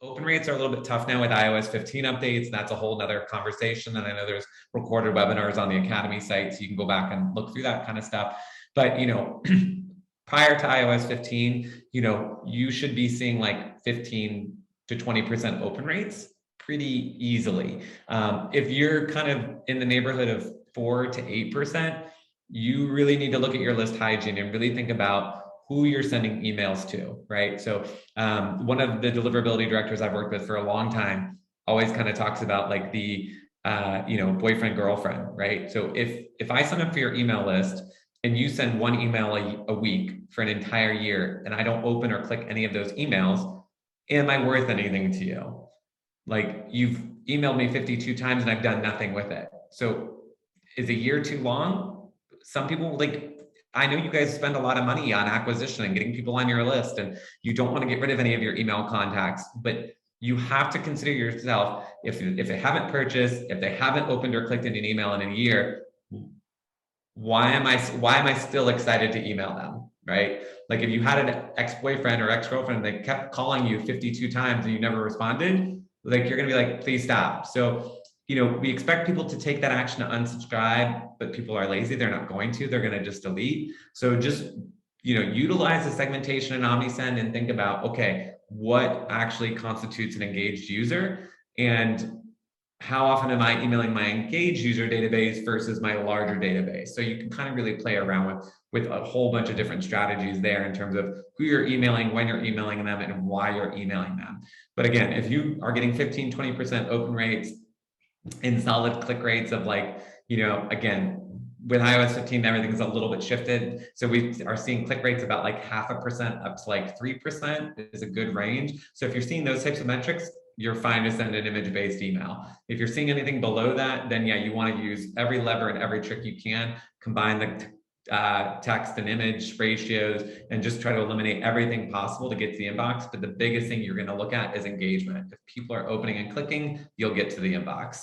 Open rates are a little bit tough now with iOS 15 updates. And that's a whole nother conversation. And I know there's recorded webinars on the Academy site, so you can go back and look through that kind of stuff. But, you know, prior to iOS 15, you know, you should be seeing like 15 to 20% open rates pretty easily. If you're kind of in the neighborhood of 4 to 8%, you really need to look at your list hygiene and really think about who you're sending emails to, right? So one of the deliverability directors I've worked with for a long time always kind of talks about like the, you know, boyfriend, girlfriend, right? So if I sign up for your email list and you send one email a week for an entire year and I don't open or click any of those emails, am I worth anything to you? Like, you've emailed me 52 times and I've done nothing with it. So is a year too long? Some people, like, I know you guys spend a lot of money on acquisition and getting people on your list, and you don't want to get rid of any of your email contacts, but you have to consider yourself, if they haven't purchased, if they haven't opened or clicked in an email in a year, why am I still excited to email them, right? Like, if you had an ex-boyfriend or ex-girlfriend that kept calling you 52 times and you never responded, like, you're gonna be like, please stop. So, you know, we expect people to take that action to unsubscribe, but people are lazy. They're not going to, they're going to just delete. So just, you know, utilize the segmentation in Omnisend and think about, okay, what actually constitutes an engaged user, and how often am I emailing my engaged user database versus my larger database? So you can kind of really play around with a whole bunch of different strategies there in terms of who you're emailing, when you're emailing them, and why you're emailing them. But again, if you are getting 15, 20% open rates, in solid click rates of, like, you know, again, with iOS 15, everything's a little bit shifted. So we are seeing click rates about like 0.5% up to like 3% is a good range. So if you're seeing those types of metrics, you're fine to send an image-based email. If you're seeing anything below that, then yeah, you want to use every lever and every trick you can, combine the text and image ratios, and just try to eliminate everything possible to get to the inbox. But the biggest thing you're going to look at is engagement. If people are opening and clicking, you'll get to the inbox.